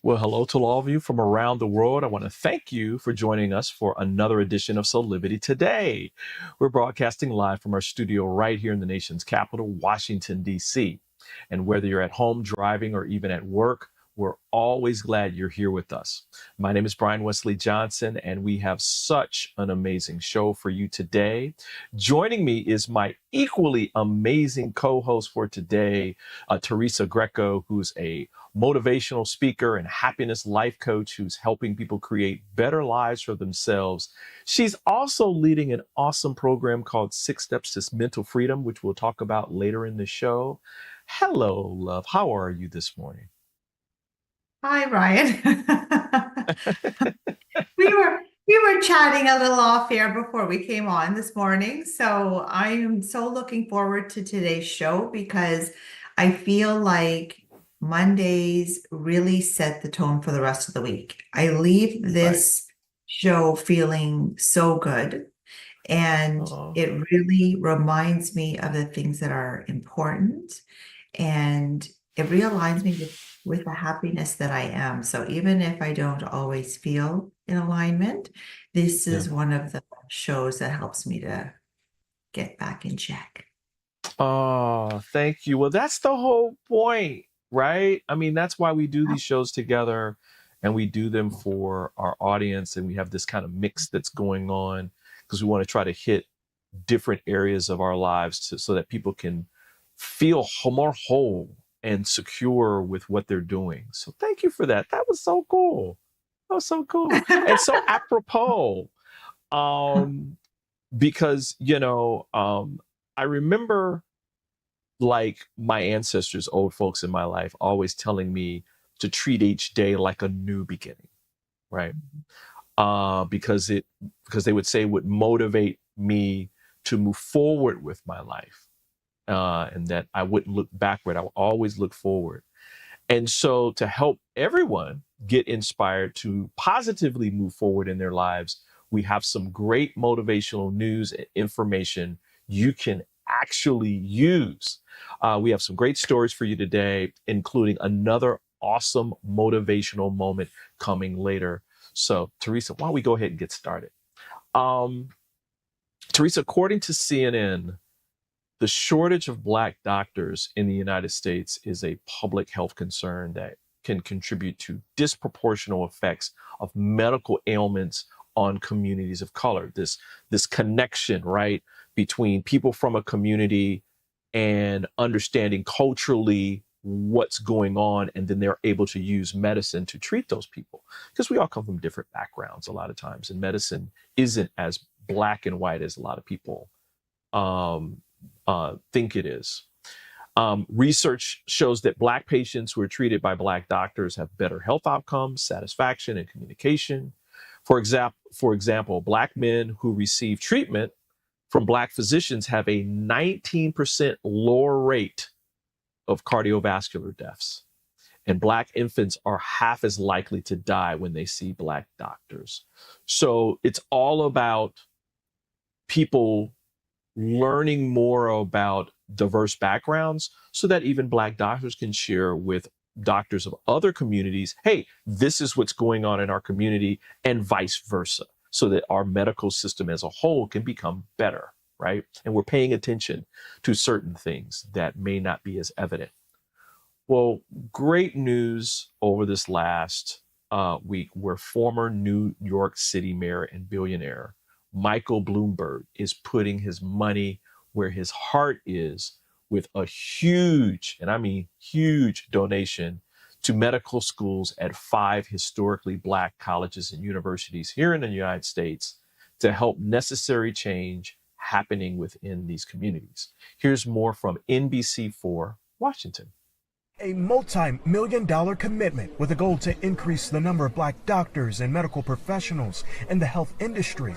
Well, hello to all of you from around the world. I want to thank you for joining us for another edition of Soulivity Today. We're broadcasting live from our studio right here in the nation's capital, Washington, D.C. And whether you're at home, driving, or even at work, we're always glad you're here with us. My name is Brian Westley Johnson, and we have such an amazing show for you today. Joining me is my equally amazing co-host for today, Teresa Greco, who's a motivational speaker and happiness life coach who's helping people create better lives for themselves. She's also leading an awesome program called 6 Steps to Mental Freedom, which we'll talk about later in the show. Hello, love. How are you this morning? Hi, Ryan. We were chatting a little off air before we came on this morning. So I'm so looking forward to today's show because I feel like Mondays really set the tone for the rest of the week. I leave this show feeling so good, and it really reminds me of the things that are important, and it realigns me with the happiness that I am. So even if I don't always feel in alignment, this is one of the shows that helps me to get back in check. Oh, thank you. Well, that's the whole point, right? I mean, that's why we do these shows together and we do them for our audience. And we have this kind of mix that's going on because we want to try to hit different areas of our lives so that people can feel more whole and secure with what they're doing. So thank you for that. That was so cool. That was so cool. And so apropos, because, I remember like my ancestors, old folks in my life, always telling me to treat each day like a new beginning, right? Because they would say it would motivate me to move forward with my life. And that I wouldn't look backward. I would always look forward. And so to help everyone get inspired to positively move forward in their lives, we have some great motivational news and information you can actually use. We have some great stories for you today, including another awesome motivational moment coming later. So Teresa, why don't we go ahead and get started? Teresa, according to CNN, the shortage of Black doctors in the United States is a public health concern that can contribute to disproportionate effects of medical ailments on communities of color. This connection, right, between people from a community and understanding culturally what's going on, and then they're able to use medicine to treat those people. Because we all come from different backgrounds a lot of times, and medicine isn't as black and white as a lot of people think it is. Research shows that Black patients who are treated by Black doctors have better health outcomes, satisfaction, and communication. For example, Black men who receive treatment from Black physicians have a 19% lower rate of cardiovascular deaths. And Black infants are half as likely to die when they see Black doctors. So it's all about people learning more about diverse backgrounds so that even Black doctors can share with doctors of other communities, hey, this is what's going on in our community, and vice versa, so that our medical system as a whole can become better, right? And we're paying attention to certain things that may not be as evident. Well, great news over this last week, where former New York City mayor and billionaire Michael Bloomberg is putting his money where his heart is with a huge, and I mean huge, donation to medical schools at 5 historically Black colleges and universities here in the United States to help necessary change happening within these communities. Here's more from NBC4 Washington. A multi-million-dollar commitment with a goal to increase the number of black doctors and medical professionals in the health industry.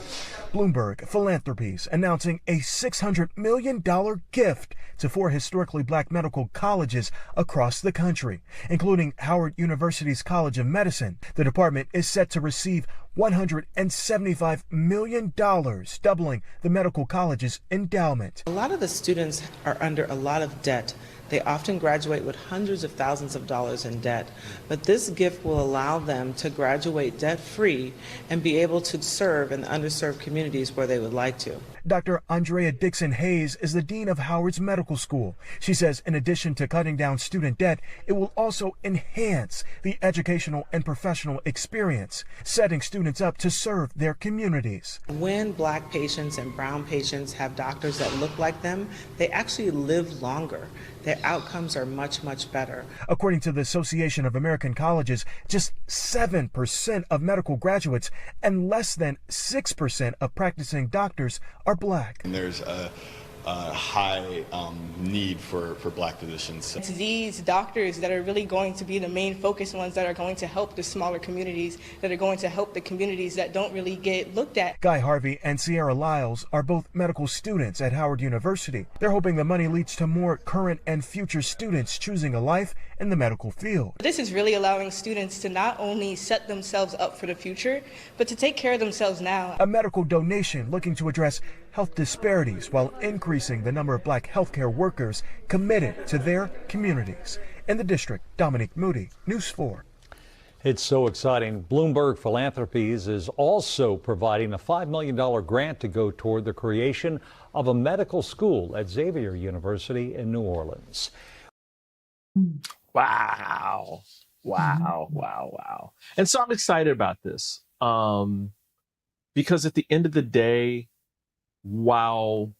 Bloomberg Philanthropies announcing a $600 million gift to 4 historically black medical colleges across the country, including Howard University's College of Medicine. The department is set to receive $175 million, doubling the medical college's endowment. A lot of the students are under a lot of debt. They often graduate with hundreds of thousands of dollars in debt, but this gift will allow them to graduate debt-free and be able to serve in the underserved communities where they would like to. Dr. Andrea Dixon Hayes is the dean of Howard's Medical School. She says in addition to cutting down student debt, it will also enhance the educational and professional experience, setting students up to serve their communities. When black patients and brown patients have doctors that look like them, they actually live longer. Their outcomes are much, much better. According to the Association of American Colleges, just 7% of medical graduates and less than 6% of practicing doctors are black. And there's a high need for black physicians. It's these doctors that are really going to be the main focus ones that are going to help the smaller communities, that are going to help the communities that don't really get looked at. Guy Harvey and Sierra Lyles are both medical students at Howard University. They're hoping the money leads to more current and future students choosing a life in the medical field. This is really allowing students to not only set themselves up for the future, but to take care of themselves now. A medical donation looking to address health disparities while increasing the number of black healthcare workers committed to their communities. In the district, Dominique Moody, News 4. It's so exciting. Bloomberg Philanthropies is also providing a $5 million grant to go toward the creation of a medical school at Xavier University in New Orleans. Wow. Wow. Wow. Wow. And so I'm excited about this because at the end of the day, while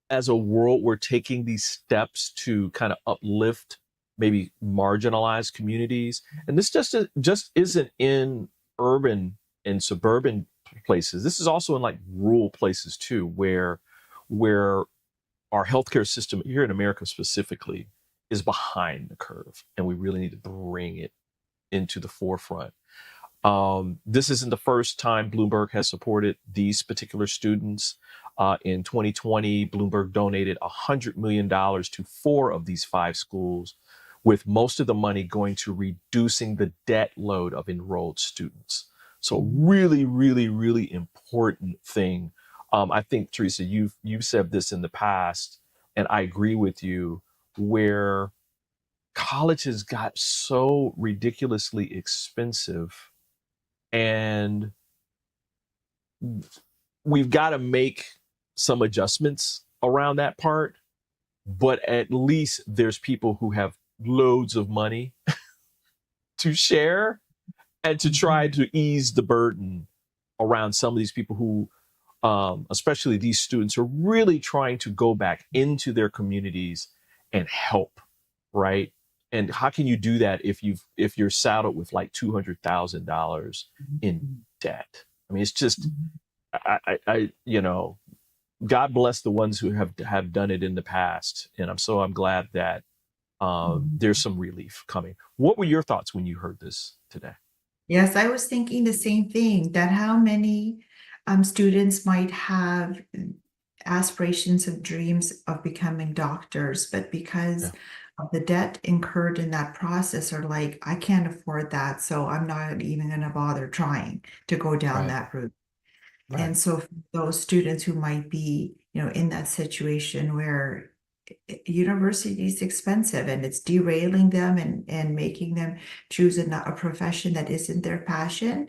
as a world we're taking these steps to kind of uplift maybe marginalized communities, and this just isn't in urban and suburban places. This is also in like rural places too, where our healthcare system here in America specifically is behind the curve, and we really need to bring it into the forefront. This isn't the first time Bloomberg has supported these particular students. In 2020, Bloomberg donated $100 million to 4 of these 5 schools, with most of the money going to reducing the debt load of enrolled students. So really, really, really important thing. I think, Teresa, you've said this in the past, and I agree with you, where colleges got so ridiculously expensive, and we've got to make some adjustments around that part, but at least there's people who have loads of money to share and to try to ease the burden around some of these people who, especially these students, are really trying to go back into their communities and help, right? And how can you do that if you're saddled with like $200,000 in debt? I mean, it's just, I God bless the ones who have done it in the past, and I'm glad that there's some relief coming. What were your thoughts when you heard this today? Yes, I was thinking the same thing, that how many students might have aspirations of dreams of becoming doctors, but because of the debt incurred in that process are like, I can't afford that, so I'm not even going to bother trying to go down that route. Right. And so for those students who might be, in that situation where university is expensive and it's derailing them and making them choose a profession that isn't their passion.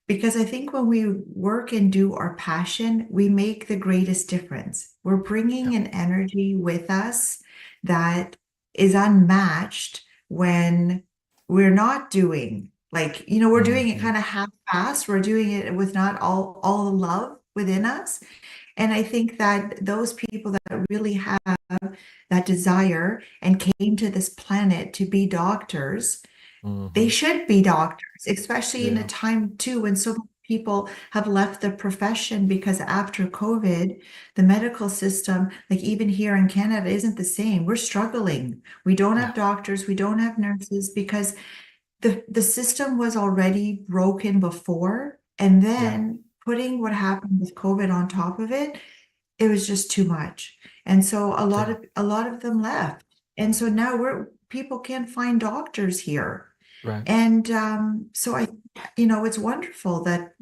Because I think when we work and do our passion, we make the greatest difference. We're bringing an energy with us that is unmatched when we're not doing we're doing it kind of half-assed. We're doing it with not all the love within us. And I think that those people that really have that desire and came to this planet to be doctors, they should be doctors, especially in a time too when so many people have left the profession because after COVID, the medical system, like even here in Canada, isn't the same. We're struggling. We don't have doctors, we don't have nurses because the system was already broken before. And then putting what happened with COVID on top of it, it was just too much. And so a lot of them left. And so now people can't find doctors here. Right. And so it's wonderful that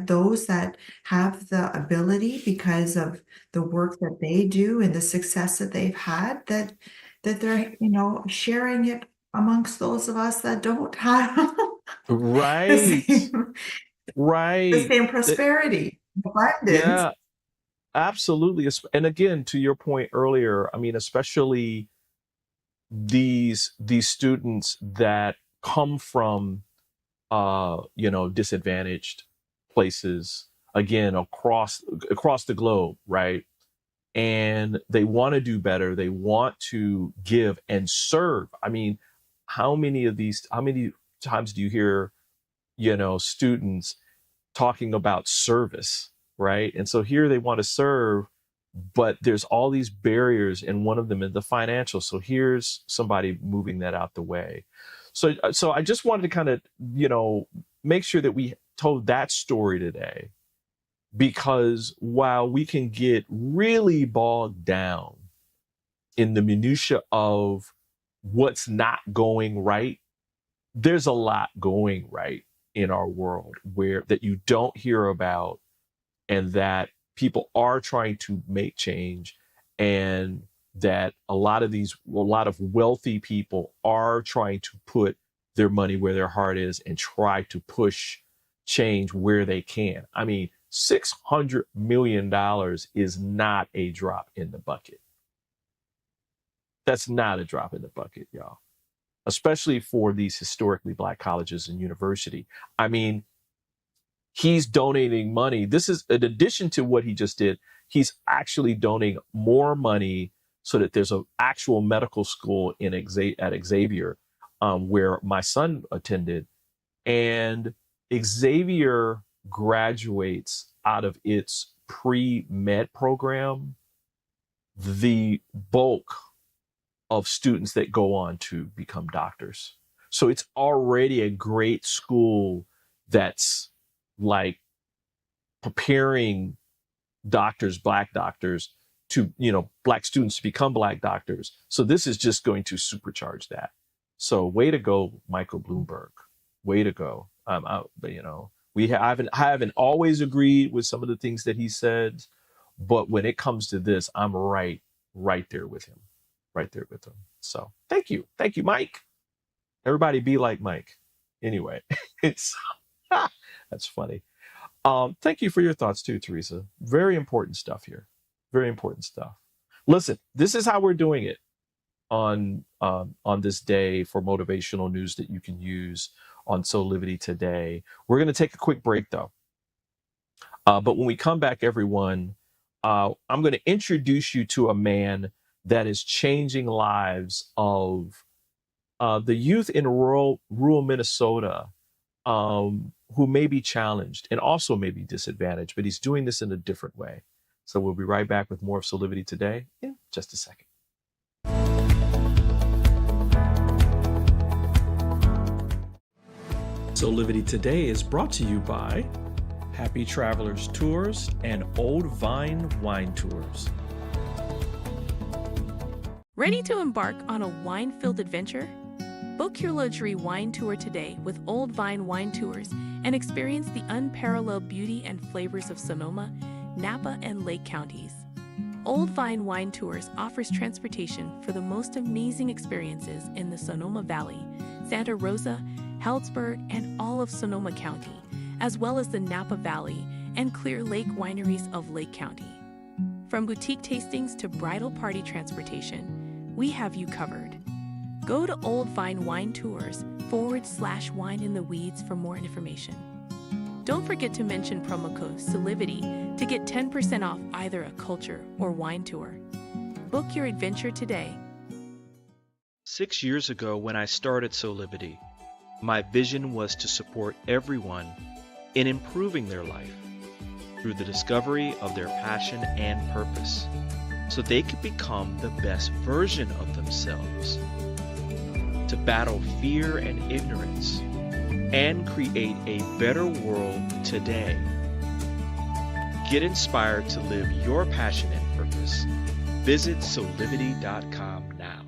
those that have the ability because of the work that they do and the success that they've had, that they're, sharing it amongst those of us that don't have the Right. same, Right. prosperity, abundance. Yeah, absolutely. And again, to your point earlier, I mean, especially these students that come from disadvantaged places, again, across the globe, right? And they want to do better, they want to give and serve. I mean, how many times do you hear students talking about service, right? And so here they want to serve, but there's all these barriers, and one of them is the financial. So here's somebody moving that out the way. So I just wanted to kind of, make sure that we told that story today, because while we can get really bogged down in the minutia of what's not going right, there's a lot going right in our world that you don't hear about, and that people are trying to make change, and that a lot of wealthy people are trying to put their money where their heart is and try to push change where they can. I mean, $600 million is not a drop in the bucket. That's not a drop in the bucket, y'all, especially for these historically Black colleges and university. I mean, he's donating money. This is in addition to what he just did. He's actually donating more money so that there's an actual medical school at Xavier, where my son attended. And Xavier graduates out of its pre-med program the bulk of students that go on to become doctors. So it's already a great school that's like preparing doctors, Black doctors, to, Black students to become Black doctors. So this is just going to supercharge that. So way to go, Michael Bloomberg. Way to go. I haven't always agreed with some of the things that he said, but when it comes to this, I'm right there with him. Right there with him. So thank you, Mike. Everybody be like Mike. Anyway, it's that's funny. Thank you for your thoughts too, Teresa. Very important stuff here. Very important stuff. Listen, this is how we're doing it on this day for motivational news that you can use on Soulivity today. We're going to take a quick break though. But when we come back, everyone, I'm going to introduce you to a man that is changing lives of the youth in rural Minnesota, who may be challenged and also may be disadvantaged, but he's doing this in a different way. So we'll be right back with more of Soulivity today in just a second. Soulivity today is brought to you by Happy Travelers Tours and Old Vine Wine Tours. Ready to embark on a wine-filled adventure? Book your luxury wine tour today with Old Vine Wine Tours and experience the unparalleled beauty and flavors of Sonoma, Napa, and Lake counties. Old Vine Wine Tours offers transportation for the most amazing experiences in the Sonoma Valley, Santa Rosa, Healdsburg, and all of Sonoma County, as well as the Napa Valley and Clear Lake wineries of Lake County. From boutique tastings to bridal party transportation, we have you covered. Go to Old Vine Wine Tours /Wine in the Weeds for more information. Don't forget to mention promo code Soulivity to get 10% off either a culture or wine tour. Book your adventure today. 6 years ago when I started Soulivity, my vision was to support everyone in improving their life through the discovery of their passion and purpose, so they could become the best version of themselves, to battle fear and ignorance, and create a better world today. Get inspired to live your passion and purpose. Visit Soulivity.com now.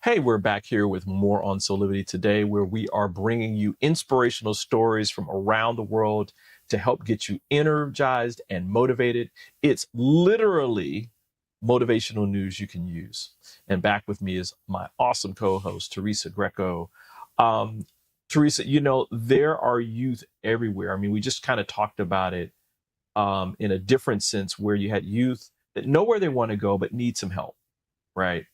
Hey, we're back here with more on Soulivity today, where we are bringing you inspirational stories from around the world to help get you energized and motivated. It's literally motivational news you can use. And back with me is my awesome co-host, Teresa Greco. Teresa, you know, there are youth everywhere. I mean, we just kind of talked about it in a different sense, where you had youth that know where they want to go, but need some help, right?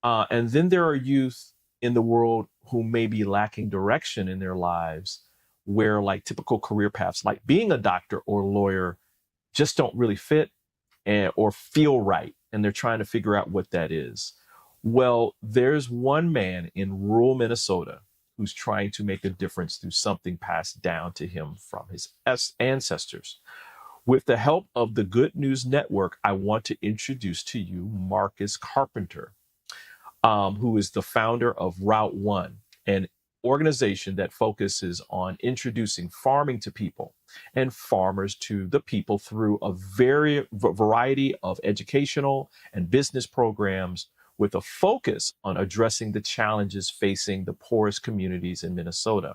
And then there are youth in the world who may be lacking direction in their lives, where like typical career paths, like being a doctor or lawyer, just don't really fit or feel right. And they're trying to figure out what that is. Well, there's one man in rural Minnesota who's trying to make a difference through something passed down to him from his ancestors. With the help of the Good News Network, I want to introduce to you Marcus Carpenter, who is the founder of Route One, an organization that focuses on introducing farming to people and farmers to the people through a variety of educational and business programs, with a focus on addressing the challenges facing the poorest communities in Minnesota.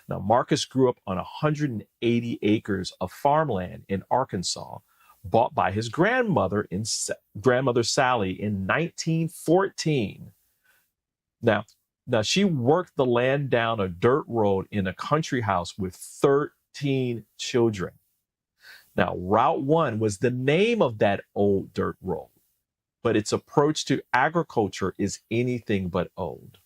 Now, Marcus grew up on 180 acres of farmland in Arkansas, bought by his grandmother Sally in 1914. Now she worked the land down a dirt road in a country house with 13 children. Now, Route One was the name of that old dirt road, but its approach to agriculture is anything but old.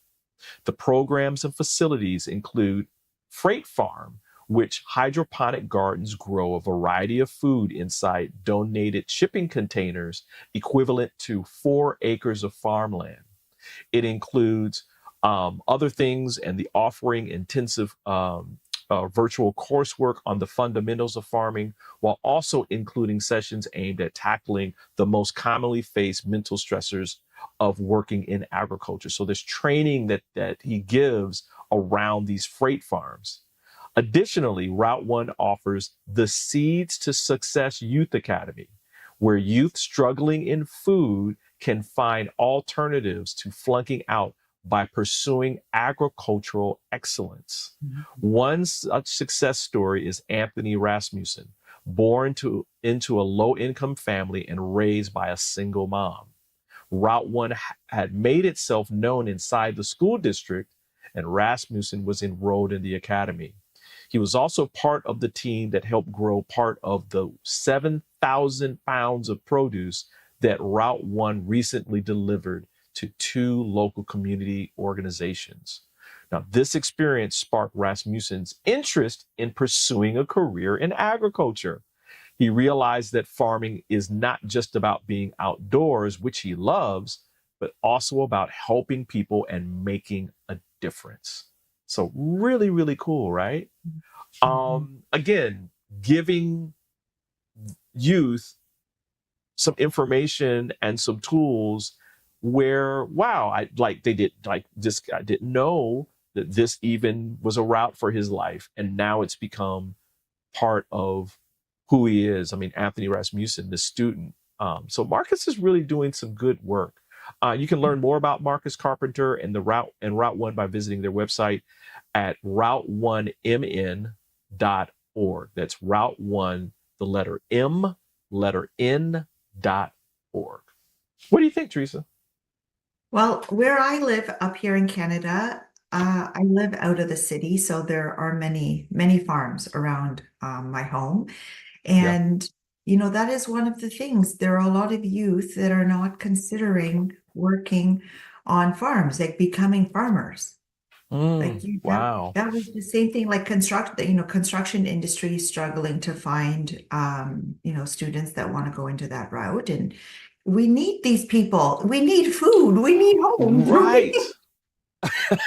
The programs and facilities include Freight Farm, which hydroponic gardens grow a variety of food inside donated shipping containers equivalent to 4 acres of farmland. It includes other things and the offering intensive virtual coursework on the fundamentals of farming, while also including sessions aimed at tackling the most commonly faced mental stressors of working in agriculture. So there's training that he gives around these freight farms. Additionally, Route One offers the Seeds to Success Youth Academy, where youth struggling in food can find alternatives to flunking out by pursuing agricultural excellence. Mm-hmm. One such success story is Anthony Rasmussen, born into a low-income family and raised by a single mom. Route One had made itself known inside the school district, and Rasmussen was enrolled in the academy. He was also part of the team that helped grow part of the 7,000 pounds of produce that Route One recently delivered to 2 local community organizations. Now, this experience sparked Rasmussen's interest in pursuing a career in agriculture. He realized that farming is not just about being outdoors, which he loves, but also about helping people and making a difference. So really, really cool, right? Again, giving youth some information and some tools where, wow, I didn't know that this even was a route for his life. And now it's become part of who he is. I mean, Anthony Rasmussen, the student. So Marcus is really doing some good work. You can learn more about Marcus Carpenter and Route One by visiting their website at routeonemn.org. That's Route One, the letter M, letter N.org. What do you think, Teresa? Well, where I live up here in Canada, I live out of the city, so there are many, many farms around my home. And, you know, that is one of the things. There are a lot of youth that are not considering working on farms, like becoming farmers. Wow. That was the same thing, like construction industry is struggling to find, students that want to go into that route. And we need these people. We need food. We need homes. Right.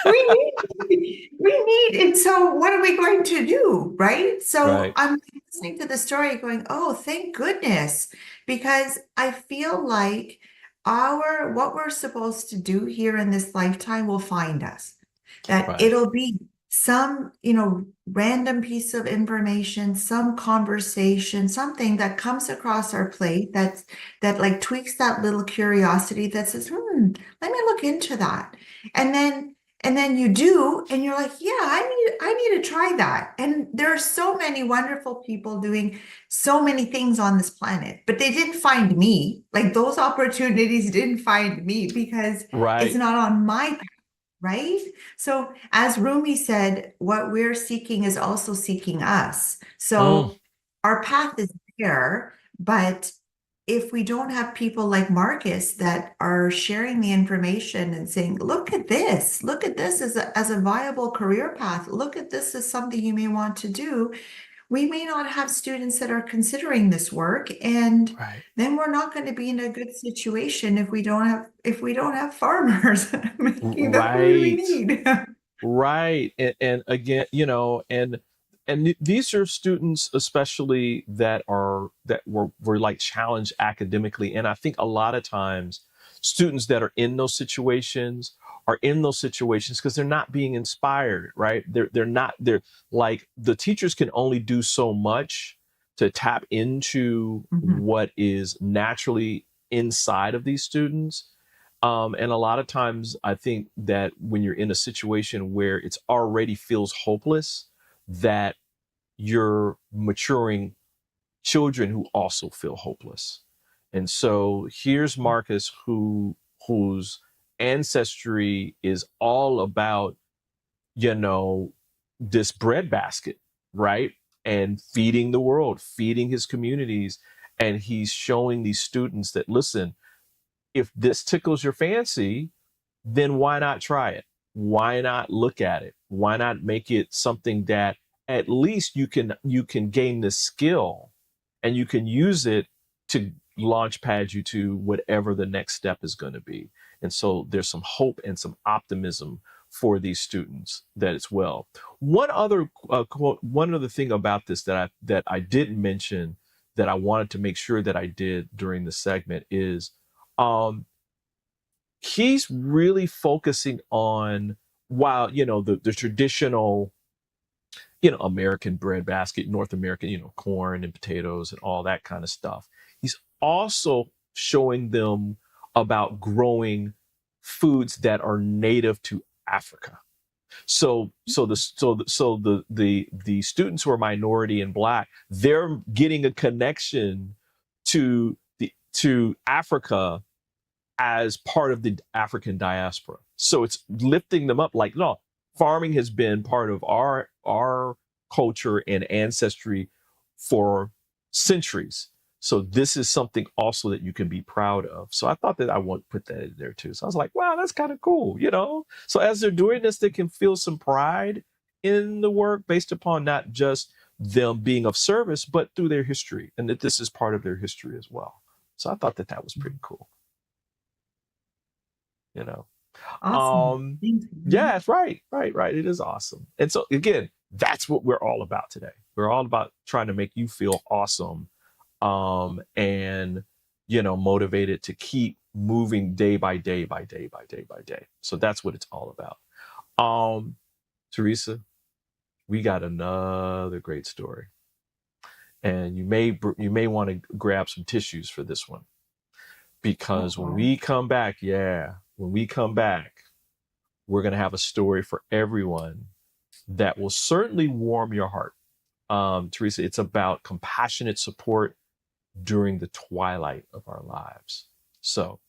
We need, and so what are we going to do, right? So Right. I'm listening to the story going, oh, thank goodness, because I feel like what we're supposed to do here in this lifetime will find us. That Right. it'll be some, random piece of information, some conversation, something that comes across our plate that like tweaks that little curiosity that says, let me look into that. And then you do, and you're like, yeah, I need to try that. And there are so many wonderful people doing so many things on this planet, but they didn't find me. Like those opportunities didn't find me because it's Right. not on my path, right? So as Rumi said, what we're seeking is also seeking us. So our path is there, but if we don't have people like Marcus that are sharing the information and saying, look at this as a viable career path, look at this as something you may want to do, we may not have students that are considering this work, and Right. then we're not going to be in a good situation if we don't have farmers making the food we Right. need. Right. And again, and these are students especially that were like challenged academically. And I think a lot of times students that are in those situations because they're not being inspired, right? They're like, the teachers can only do so much to tap into what is naturally inside of these students. And a lot of times I think that when you're in a situation where it's already feels hopeless, that you're maturing children who also feel hopeless. And so here's Marcus, whose ancestry is all about, this breadbasket, right? And feeding the world, feeding his communities. And he's showing these students that, listen, if this tickles your fancy, then why not try it? Why not look at it? Why not make it something that at least you can gain the skill and you can use it to launch pad you to whatever the next step is going to be. And so there's some hope and some optimism for these students that as well. One other thing about this that I didn't mention that I wanted to make sure that I did during the segment is he's really focusing on, while the traditional American breadbasket, North American, corn and potatoes and all that kind of stuff. He's also showing them about growing foods that are native to Africa. So the students who are minority and Black, they're getting a connection to Africa as part of the African diaspora. So it's lifting them up like, no, farming has been part of our culture and ancestry for centuries. So this is something also that you can be proud of. So I thought that I want to put that in there too. So I was like, wow, that's kind of cool, So as they're doing this, they can feel some pride in the work based upon not just them being of service, but through their history, and that this is part of their history as well. So I thought that was pretty cool. Awesome. Yeah, it's right. It is awesome. And so again, that's what we're all about today. We're all about trying to make you feel awesome, and motivated to keep moving day by day by day by day by day. So that's what it's all about. Teresa, we got another great story, and you may want to grab some tissues for this one, because when we come back, we're going to have a story for everyone that will certainly warm your heart. Teresa, it's about compassionate support during the twilight of our lives. So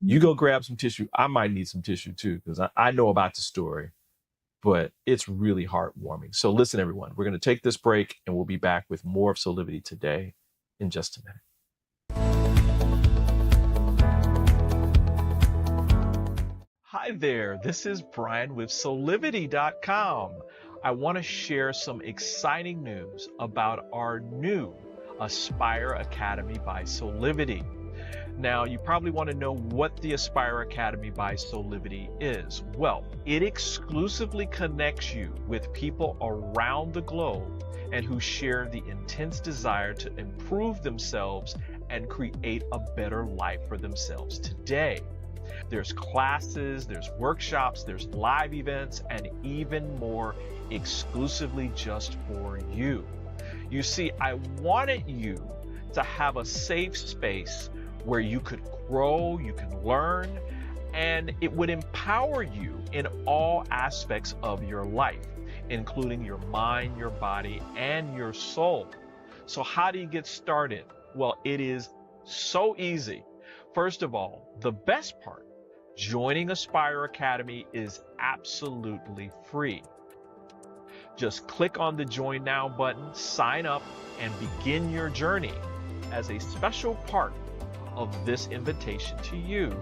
you go grab some tissue. I might need some tissue too, because I know about the story, but it's really heartwarming. So listen, everyone, we're going to take this break and we'll be back with more of Soulivity today in just a minute. Hi there, this is Brian with Soulivity.com. I want to share some exciting news about our new Aspire Academy by Soulivity. Now, you probably want to know what the Aspire Academy by Soulivity is. Well, it exclusively connects you with people around the globe and who share the intense desire to improve themselves and create a better life for themselves today. There's classes, there's workshops, there's live events, and even more exclusively just for you. You see, I wanted you to have a safe space where you could grow, you can learn, and it would empower you in all aspects of your life, including your mind, your body, and your soul. So how do you get started? Well, it is so easy. First of all, the best part, joining Aspire Academy is absolutely free. Just click on the Join Now button, sign up, and begin your journey. As a special part of this invitation to you,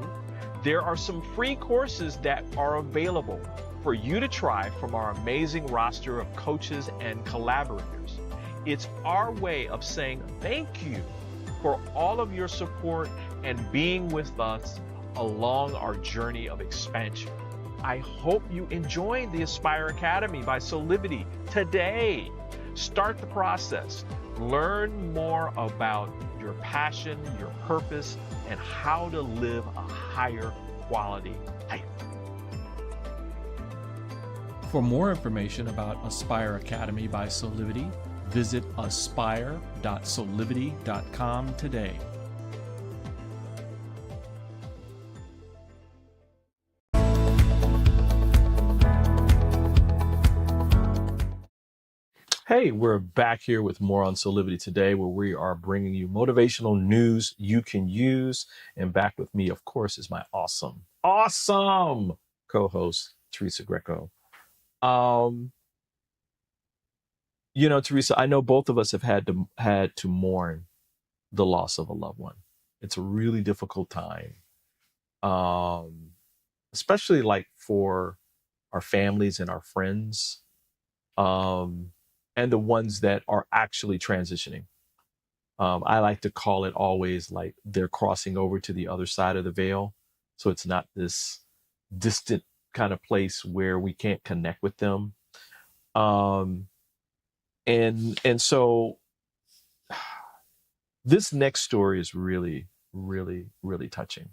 there are some free courses that are available for you to try from our amazing roster of coaches and collaborators. It's our way of saying thank you for all of your support and being with us along our journey of expansion. I hope you enjoy the Aspire Academy by Soulivity today. Start the process. Learn more about your passion, your purpose, and how to live a higher quality life. For more information about Aspire Academy by Soulivity, visit aspire.soulivity.com today. Hey, we're back here with more on Soulivity today, where we are bringing you motivational news you can use. And back with me, of course, is my awesome co-host, Teresa Greco. Teresa, I know both of us have had to mourn the loss of a loved one. It's a really difficult time, especially like for our families and our friends. And the ones that are actually transitioning. I like to call it always like they're crossing over to the other side of the veil. So it's not this distant kind of place where we can't connect with them. And so this next story is really, really, really touching.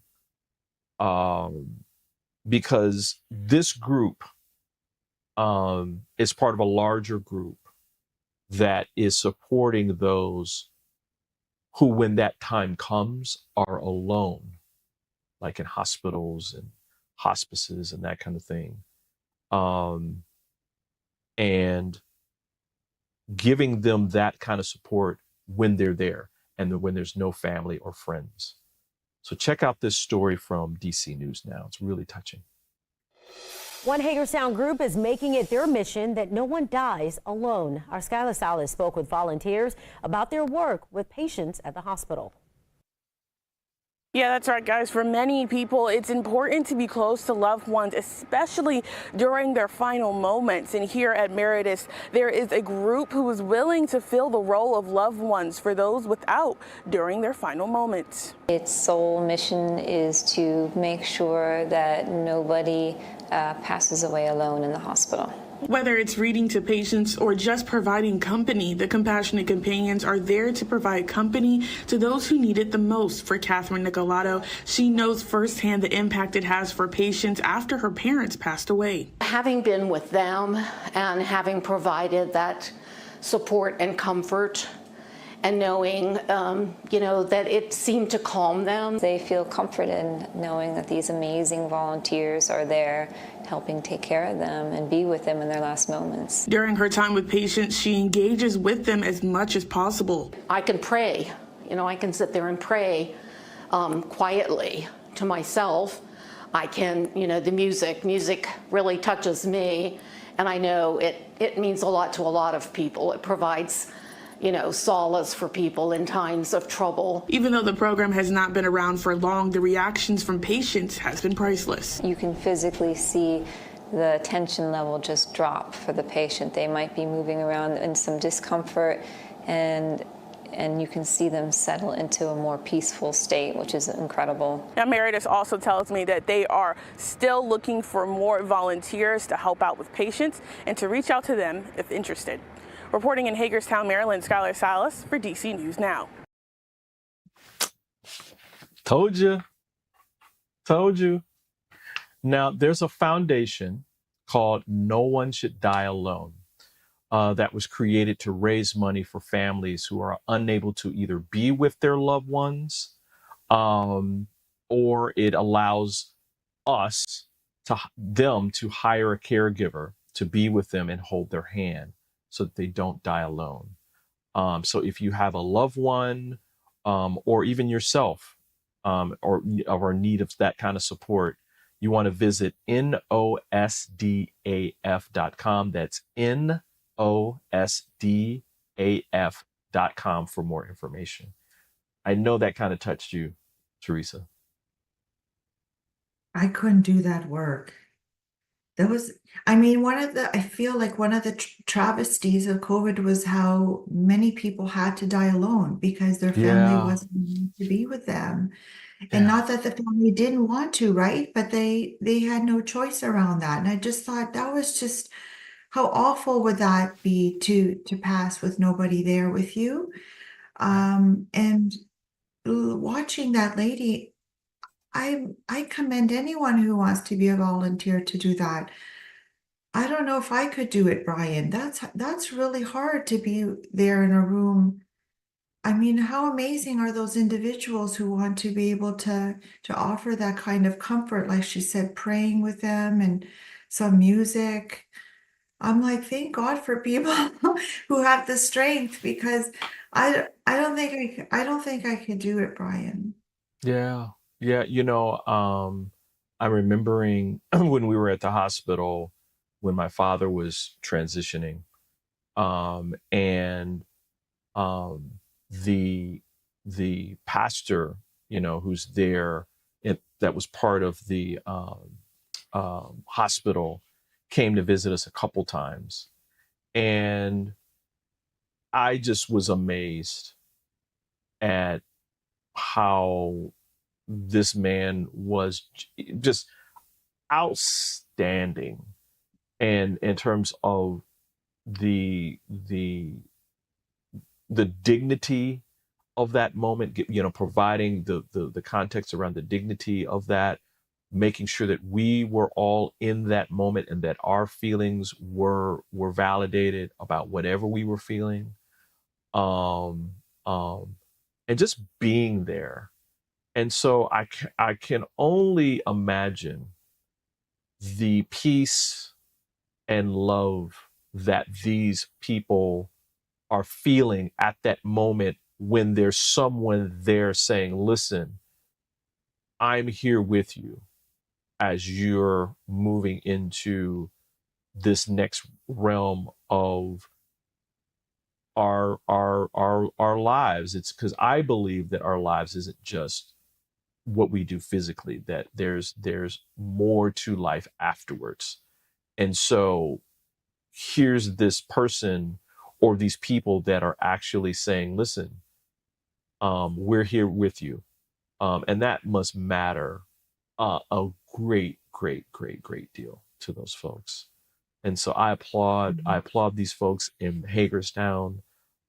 Because this group is part of a larger group that is supporting those who, when that time comes, are alone, like in hospitals and hospices and that kind of thing. And giving them that kind of support when they're there and when there's no family or friends. So check out this story from DC News Now. It's really touching. One Hagerstown group is making it their mission that no one dies alone. Our Skylar Salas spoke with volunteers about their work with patients at the hospital. Yeah, that's right, guys. For many people, it's important to be close to loved ones, especially during their final moments. And here at Meritus, there is a group who is willing to fill the role of loved ones for those without during their final moments. Its sole mission is to make sure that nobody passes away alone in the hospital. Whether it's reading to patients or just providing company, the Compassionate Companions are there to provide company to those who need it the most. For Catherine Nicolato, she knows firsthand the impact it has for patients after her parents passed away. Having been with them and having provided that support and comfort and knowing, that it seemed to calm them. They feel comforted knowing that these amazing volunteers are there helping take care of them and be with them in their last moments. During her time with patients, she engages with them as much as possible. I can pray, I can sit there and pray quietly to myself. I can, the music really touches me, and I know it means a lot to a lot of people. It provides solace for people in times of trouble. Even though the program has not been around for long, the reactions from patients has been priceless. You can physically see the tension level just drop for the patient. They might be moving around in some discomfort, and and you can see them settle into a more peaceful state, which is incredible. Now, Meredith also tells me that they are still looking for more volunteers to help out with patients and to reach out to them if interested. Reporting in Hagerstown, Maryland, Skylar Salas for DC News Now. Told you. Told you. Now, there's a foundation called No One Should Die Alone that was created to raise money for families who are unable to either be with their loved ones, or it allows them to hire a caregiver to be with them and hold their hand so that they don't die alone. So if you have a loved one, or even yourself, or in need of that kind of support, you want to visit nosdaf.com. That's nosdaf.com for more information. I know that kind of touched you, Teresa. I couldn't do that work. That was, I mean, I feel like one of the travesties of COVID was how many people had to die alone because their family wasn't willing to be with them. And not that the family didn't want to, right? But they had no choice around that. And I just thought that was just, how awful would that be to pass with nobody there with you? And watching that lady, I commend anyone who wants to be a volunteer to do that. I don't know if I could do it, Brian. That's really hard to be there in a room. I mean, how amazing are those individuals who want to be able to offer that kind of comfort, like she said, praying with them and some music. I'm like, thank God for people who have the strength, because I don't think I could do it, Brian. Yeah. I'm remembering when we were at the hospital when my father was transitioning, and the pastor, who's there, that was part of the hospital, came to visit us a couple times, and I just was amazed at how this man was just outstanding, and in terms of the dignity of that moment, providing the context around the dignity of that, making sure that we were all in that moment and that our feelings were validated about whatever we were feeling, and just being there. And so I can only imagine the peace and love that these people are feeling at that moment when there's someone there saying, listen, I'm here with you as you're moving into this next realm of our lives. It's because I believe that our lives isn't just what we do physically, that there's more to life afterwards. And so here's this person or these people that are actually saying, listen, we're here with you. And that must matter a great deal to those folks. And so I applaud these folks in Hagerstown,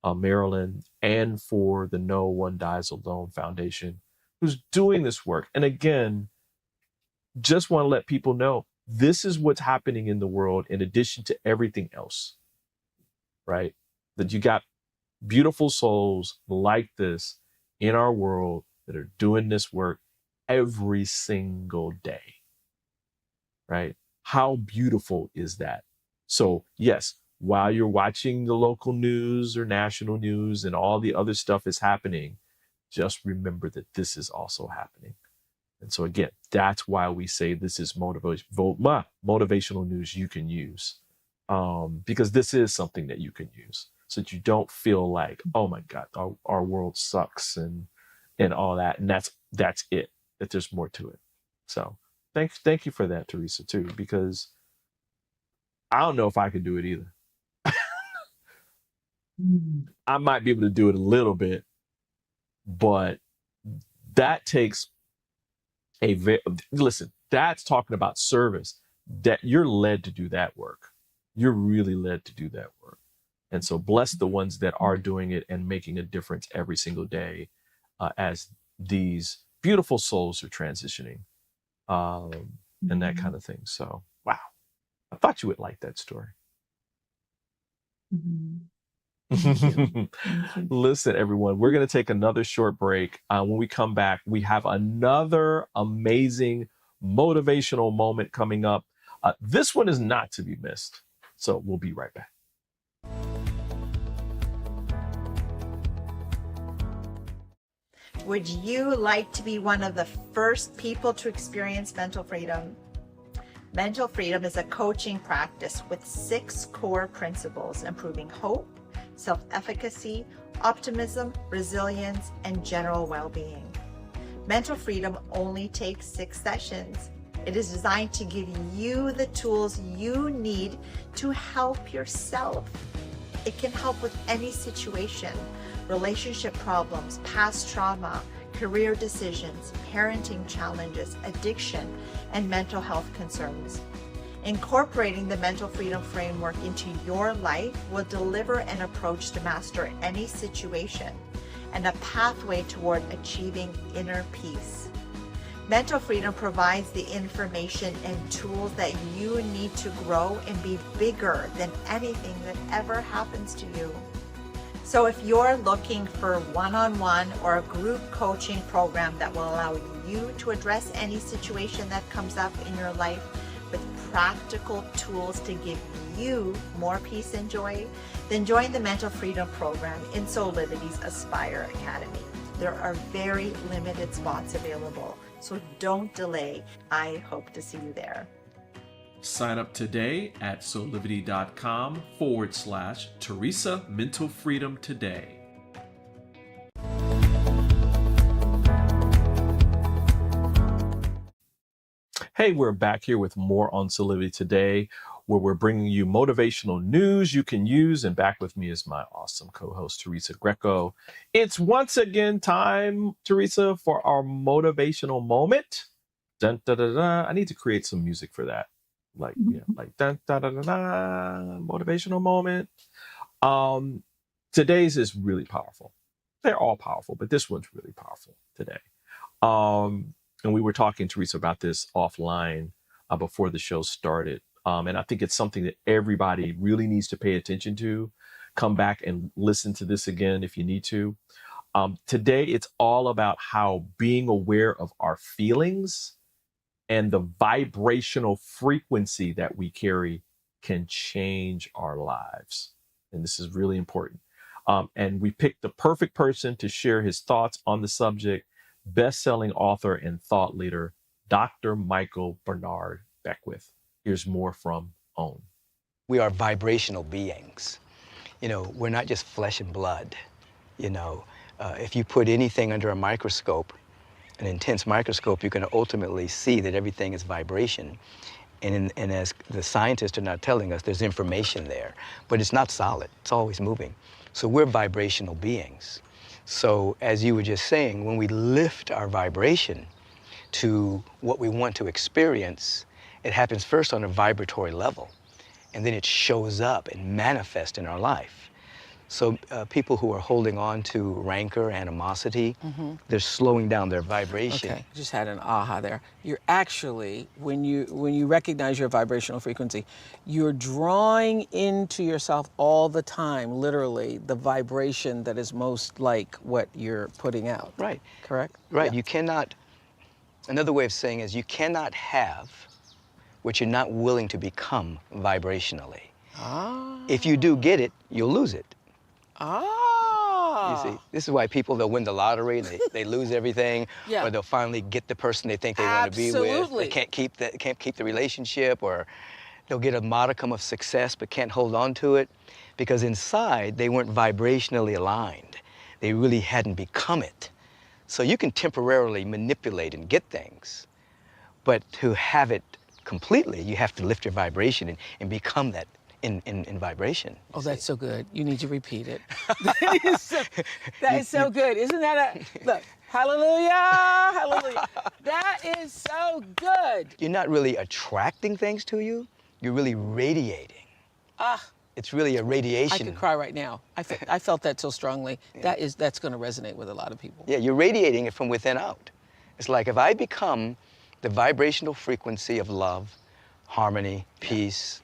Maryland, and for the No One Dies Alone Foundation, who's doing this work. And again, just want to let people know, this is what's happening in the world in addition to everything else, right? That you got beautiful souls like this in our world that are doing this work every single day, right? How beautiful is that? So yes, while you're watching the local news or national news and all the other stuff is happening, just remember that this is also happening. And so again, that's why we say this is motivational news you can use, because this is something that you can use, so that you don't feel like, oh my God, our world sucks and all that, and that's it. That there's more to it. So thank you for that, Teresa, too, because I don't know if I could do it either. I might be able to do it a little bit, but that takes listen, that's talking about service, that you're led to do that work. You're really led to do that work. And so bless the ones that are doing it and making a difference every single day as these beautiful souls are transitioning and that kind of thing. So, wow. I thought you would like that story. Listen, everyone, we're going to take another short break. When we come back, we have another amazing motivational moment coming up. This one is not to be missed. So we'll be right back. Would you like to be one of the first people to experience mental freedom? Mental freedom is a coaching practice with 6 core principles: improving hope, self-efficacy, optimism, resilience, and general well-being. Mental freedom only takes 6 sessions. It is designed to give you the tools you need to help yourself. It can help with any situation: relationship problems, past trauma, career decisions, parenting challenges, addiction, and mental health concerns. Incorporating the mental freedom framework into your life will deliver an approach to master any situation and a pathway toward achieving inner peace. Mental freedom provides the information and tools that you need to grow and be bigger than anything that ever happens to you. So if you're looking for one-on-one or a group coaching program that will allow you to address any situation that comes up in your life with practical tools to give you more peace and joy, then join the Mental Freedom Program in Soulivity's Aspire Academy. There are very limited spots available, so don't delay. I hope to see you there. Sign up today at soulivity.com/Teresa Mental Freedom Today. Hey, we're back here with more on Soulivity Today, where we're bringing you motivational news you can use. And back with me is my awesome co-host, Teresa Greco. It's once again time, Teresa, for our motivational moment. Dun, da, da, da. I need to create some music for that. Like dun, da, da, da, da, motivational moment. Today's is really powerful. They're all powerful, but this one's really powerful today. And we were talking, Teresa, about this offline before the show started. And I think it's something that everybody really needs to pay attention to. Come back and listen to this again if you need to. Today, it's all about how being aware of our feelings and the vibrational frequency that we carry can change our lives. And this is really important. And we picked the perfect person to share his thoughts on the subject: best-selling author and thought leader, Dr. Michael Bernard Beckwith. Here's more from OWN. We are vibrational beings. You know, we're not just flesh and blood. You know, if you put anything under a microscope, an intense microscope, you can ultimately see that everything is vibration. And as the scientists are now telling us, there's information there, but it's not solid. It's always moving. So we're vibrational beings. So as you were just saying, when we lift our vibration to what we want to experience, it happens first on a vibratory level, and then it shows up and manifests in our life. So people who are holding on to rancor, animosity, they're slowing down their vibration. Okay, just had an aha there. You're actually, when you recognize your vibrational frequency, you're drawing into yourself all the time, literally, the vibration that is most like what you're putting out. Right. Correct? Right. Yeah. You cannot, another way of saying is you cannot have what you're not willing to become vibrationally. Ah. If you do get it, you'll lose it. Ah. You see, this is why people, they'll win the lottery and they lose everything, Yeah. or they'll finally get the person they think they want to be with. Absolutely. They can't keep the relationship, or they'll get a modicum of success but can't hold on to it because inside they weren't vibrationally aligned. They really hadn't become it. So you can temporarily manipulate and get things, but to have it completely, you have to lift your vibration and become that in vibration. Oh, that's so good. You need to repeat it. That is so good. Isn't that a, look, hallelujah, hallelujah. That is so good. You're not really attracting things to you, you're really radiating. It's really a radiation. I could cry right now. I felt that so strongly. Yeah. That's going to resonate with a lot of people. Yeah, you're radiating it from within out. It's like if I become the vibrational frequency of love, harmony, peace,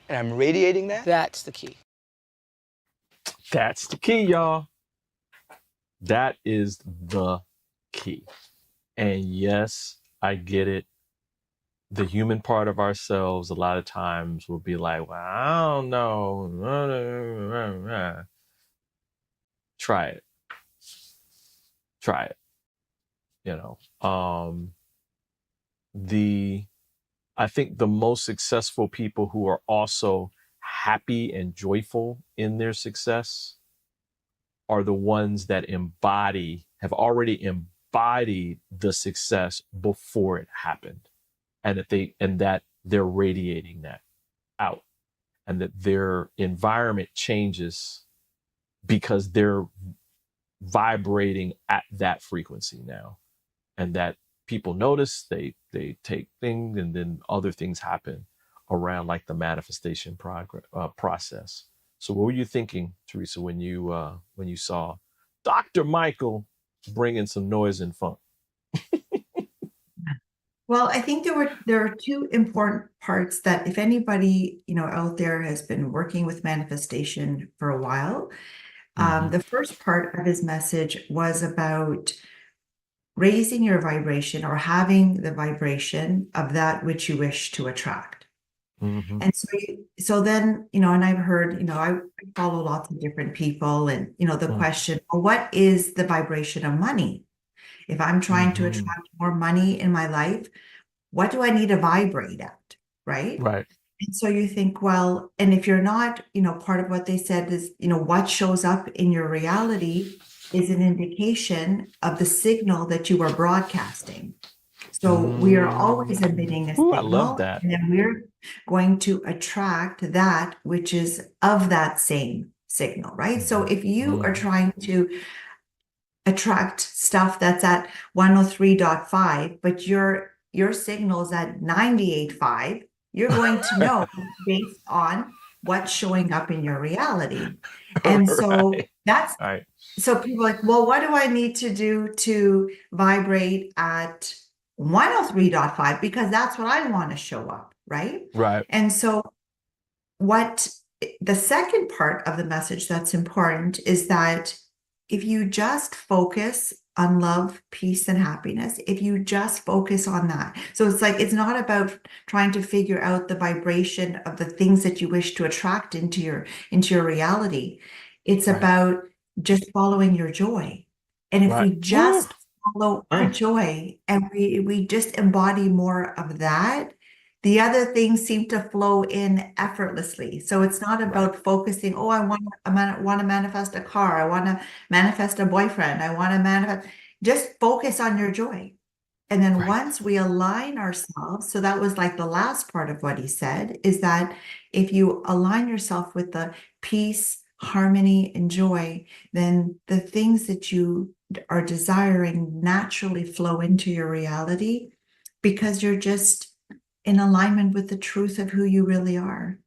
and I'm radiating that. That's the key. That's the key, y'all. That is the key. And yes, I get it. The human part of ourselves a lot of times will be like, well, I don't know. Try it. Try it. You know, I think the most successful people who are also happy and joyful in their success are the ones that have already embodied the success before it happened, and that they're radiating that out, and that their environment changes because they're vibrating at that frequency now, and that people notice, they take things, and then other things happen around, like the manifestation process. So what were you thinking, Teresa, when you saw Dr. Michael bringing some noise and funk? Well, I think there are two important parts that if anybody, out there has been working with manifestation for a while, the first part of his message was about raising your vibration, or having the vibration of that which you wish to attract. And so then, and I've heard, I follow lots of different people, and, the question, well, what is the vibration of money? If I'm trying to attract more money in my life, what do I need to vibrate at? Right. And so you think, well, and if you're not, part of what they said is, what shows up in your reality is an indication of the signal that you are broadcasting. So we are always emitting a signal. I love that. And then we're going to attract that which is of that same signal, right? So if you are trying to attract stuff that's at 103.5, but your signal is at 98.5, you're going to know based on what's showing up in your reality. And so that's right. So people are like, well, what do I need to do to vibrate at 103.5? Because that's what I want to show up, right? Right. And so what the second part of the message that's important is that if you just focus on love, peace, and happiness, if you just focus on that. So it's like, it's not about trying to figure out the vibration of the things that you wish to attract into your reality. It's about just following your joy. And if we just follow our joy, and we just embody more of that, the other things seem to flow in effortlessly. So it's not about focusing, oh, I want to manifest a car, I want to manifest a boyfriend, I want to manifest. Just focus on your joy. And then once we align ourselves, so that was like the last part of what he said, is that if you align yourself with the peace, harmony, and joy, then the things that you are desiring naturally flow into your reality, because you're just in alignment with the truth of who you really are.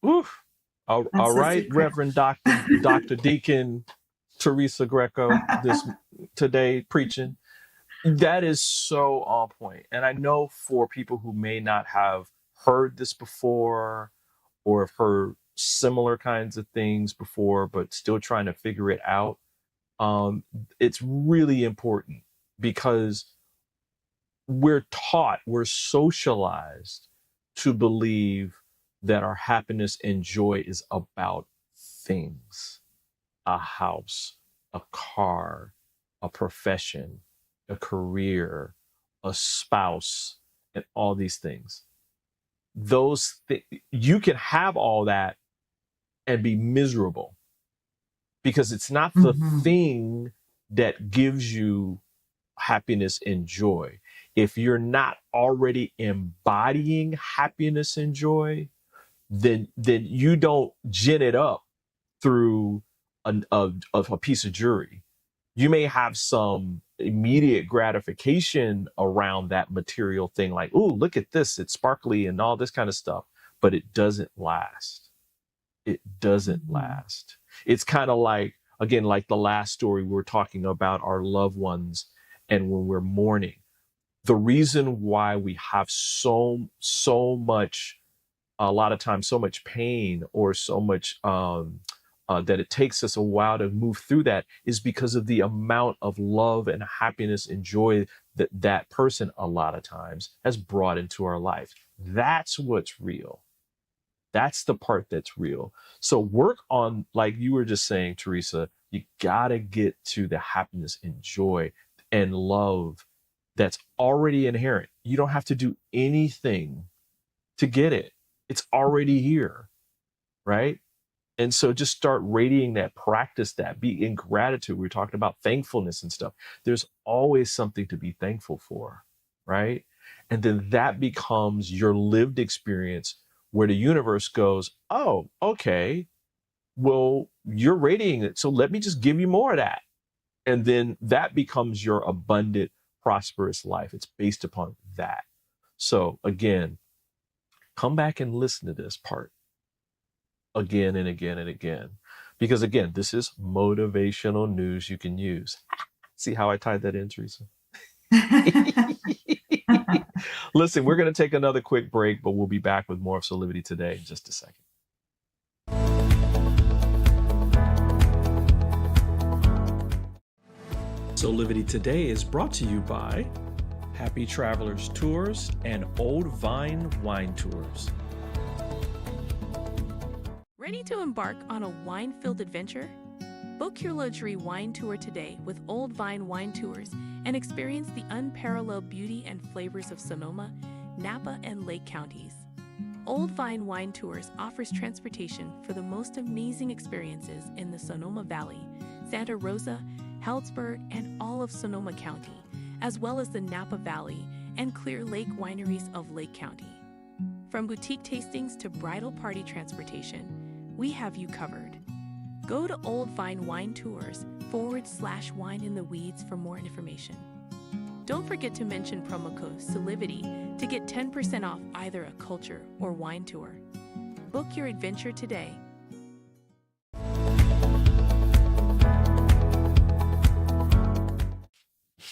All right, Reverend Dr. Deacon Teresa Greco, today preaching. That is so on point. And I know for people who may not have heard this before, or have heard similar kinds of things before, but still trying to figure it out, it's really important, because we're socialized to believe that our happiness and joy is about things: a house, a car, a profession, a career, a spouse, and all these things. You can have all that and be miserable, because it's not the thing that gives you happiness and joy. If you're not already embodying happiness and joy, then you don't gin it up through a piece of jewelry. You may have some immediate gratification around that material thing, like, oh, look at this, it's sparkly and all this kind of stuff, but it doesn't last. It doesn't last. It's kind of like, again, like the last story we were talking about our loved ones, and when we're mourning, the reason why we have so much, a lot of times, so much pain, or so much that it takes us a while to move through that, is because of the amount of love and happiness and joy that that person a lot of times has brought into our life. That's what's real. That's the part that's real. So work on, like you were just saying, Teresa, you gotta get to the happiness and joy and love that's already inherent. You don't have to do anything to get it. It's already here, right? And so just start radiating that, practice that, be in gratitude. We're talking about thankfulness and stuff. There's always something to be thankful for, right? And then that becomes your lived experience, where the universe goes, oh, okay, well, you're radiating it, so let me just give you more of that. And then that becomes your abundant, prosperous life. It's based upon that. So again, come back and listen to this part again and again and again, because again, this is motivational news you can use. See how I tied that in, Teresa? Listen, we're going to take another quick break, but we'll be back with more of Soulivity Today in just a second. Soulivity Today is brought to you by Happy Travelers Tours and Old Vine Wine Tours. Ready to embark on a wine-filled adventure? Book your luxury wine tour today with Old Vine Wine Tours and experience the unparalleled beauty and flavors of Sonoma, Napa, and Lake counties. Old Vine Wine Tours offers transportation for the most amazing experiences in the Sonoma Valley, Santa Rosa, Healdsburg, and all of Sonoma County, as well as the Napa Valley and Clear Lake wineries of Lake County. From boutique tastings to bridal party transportation, we have you covered. Go to Old Vine Wine Tours /Wine in the Weeds for more information. Don't forget to mention promo code Soulivity to get 10% off either a culture or wine tour. Book your adventure today.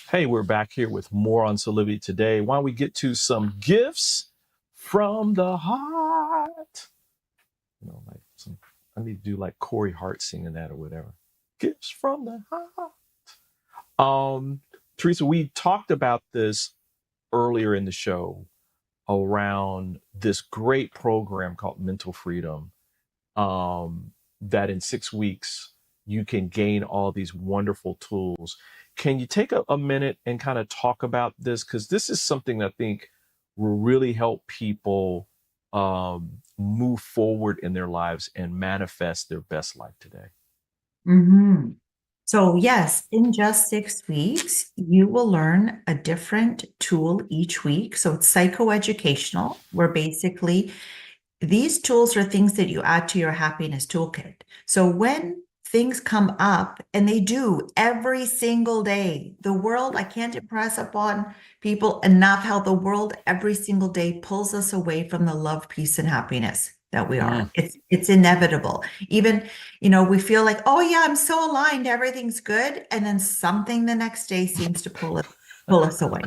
Hey, we're back here with more on Soulivity Today. Why don't we get to some gifts from the heart? You know, like I need to do like Corey Hart singing that or whatever. Gifts from the heart. Teresa, we talked about this earlier in the show around this great program called Mental Freedom, that in 6 weeks you can gain all these wonderful tools. Can you take a minute and kind of talk about this? Because this is something I think will really help people move forward in their lives and manifest their best life today. Mm-hmm. So yes, in just 6 weeks, you will learn a different tool each week. So it's psychoeducational, where basically these tools are things that you add to your happiness toolkit. So when things come up, and they do every single day, the world, I can't impress upon people enough how the world every single day pulls us away from the love, peace, and happiness that we are. It's inevitable. Even, we feel like, oh yeah, I'm so aligned, everything's good. And then something the next day seems to pull us away.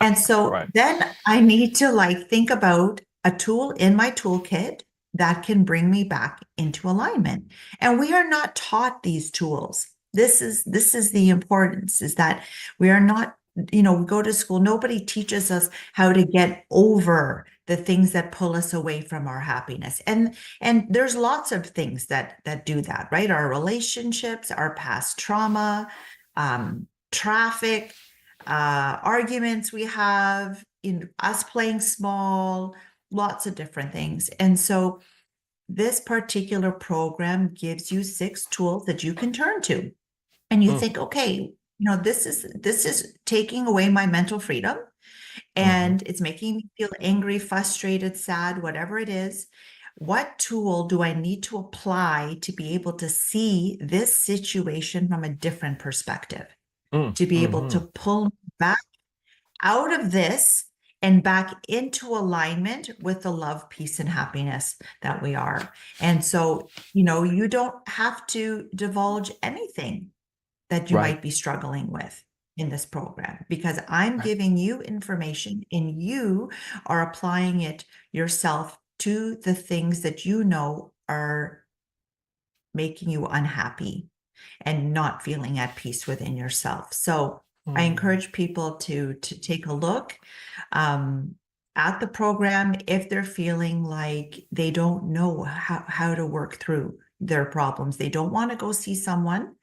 And so then I need to think about a tool in my toolkit that can bring me back into alignment. And we are not taught these tools. This is the importance, is that we are not, we go to school, nobody teaches us how to get over the things that pull us away from our happiness. And there's lots of things that do that, right? Our relationships, our past trauma, traffic, arguments we have, us playing small, lots of different things. And so this particular program gives you 6 tools that you can turn to. And you think, okay, this is taking away my mental freedom, and it's making me feel angry, frustrated, sad, whatever it is. what tool do I need to apply to be able to see this situation from a different perspective? To be able to pull back out of this and back into alignment with the love, peace, and happiness that we are. And so, you don't have to divulge anything that you might be struggling with in this program, because I'm giving you information and you are applying it yourself to the things that you know are making you unhappy and not feeling at peace within yourself. So I encourage people to take a look at the program if they're feeling like they don't know how to work through their problems. They don't want to go see someone.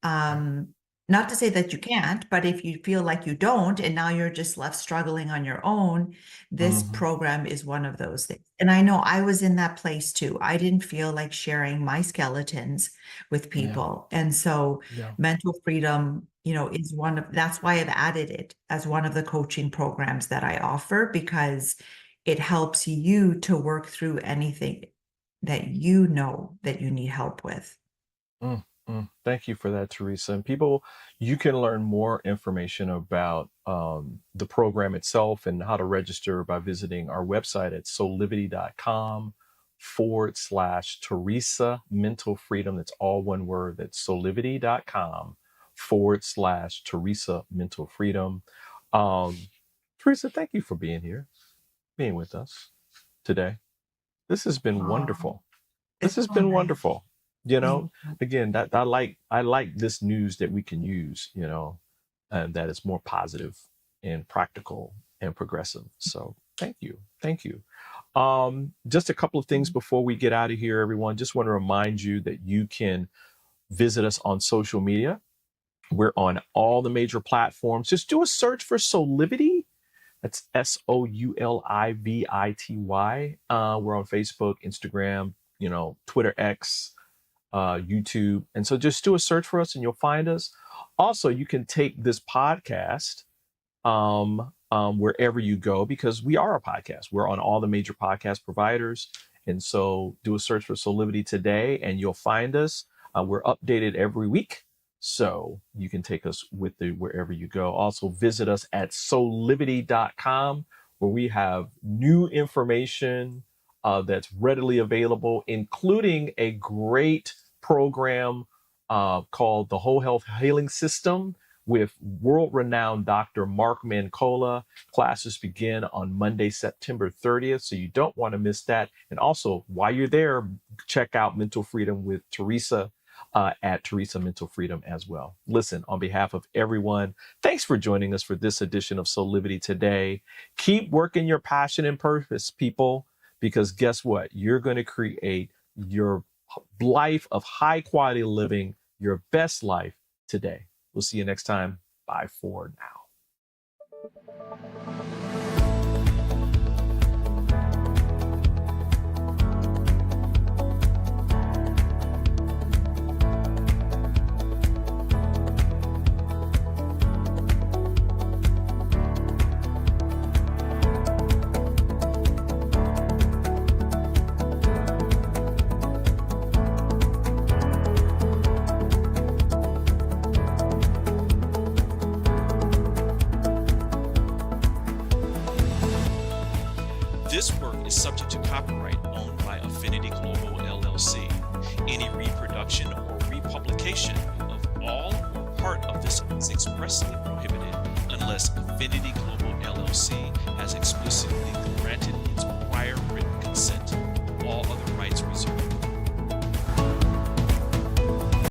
Not to say that you can't, but if you feel like you don't, and now you're just left struggling on your own, this program is one of those things. And I know I was in that place too. I didn't feel like sharing my skeletons with people. And so mental freedom, is that's why I've added it as one of the coaching programs that I offer, because it helps you to work through anything that you know that you need help with. Thank you for that, Teresa. And people, you can learn more information about the program itself and how to register by visiting our website at soulivity.com/Teresa Mental Freedom. That's all one word. That's soulivity.com/Teresa Mental Freedom. Teresa, thank you for being here, being with us today. This has been wonderful. This has been wonderful. Again, that I like this news that we can use, and that is more positive and practical and progressive. So thank you. Just a couple of things before we get out of here, everyone. Just want to remind you that you can visit us on social media. We're on all the major platforms. Just do a search for Soulivity. That's Soulivity. We're on Facebook, Instagram, Twitter, X, YouTube. And so just do a search for us and you'll find us. Also, you can take this podcast wherever you go, because we are a podcast. We're on all the major podcast providers. And so do a search for Soulivity today and you'll find us. We're updated every week, so you can take us with you wherever you go. Also visit us at soulivity.com, where we have new information that's readily available, including a great program called the Whole Health Healing System with world-renowned Dr. Mark Mancola. Classes begin on Monday, September 30th, so you don't want to miss that. And also, while you're there, check out Mental Freedom with Teresa at Teresa Mental Freedom as well. Listen, on behalf of everyone, thanks for joining us for this edition of Soulivity today. Keep working your passion and purpose, people, because guess what? You're going to create your life of high quality living, your best life today. We'll see you next time. Bye for now. This work is subject to copyright owned by Affinity Global LLC. Any reproduction or republication of all or part of this is expressly prohibited unless Affinity Global LLC has explicitly granted its prior written consent. All other rights reserved.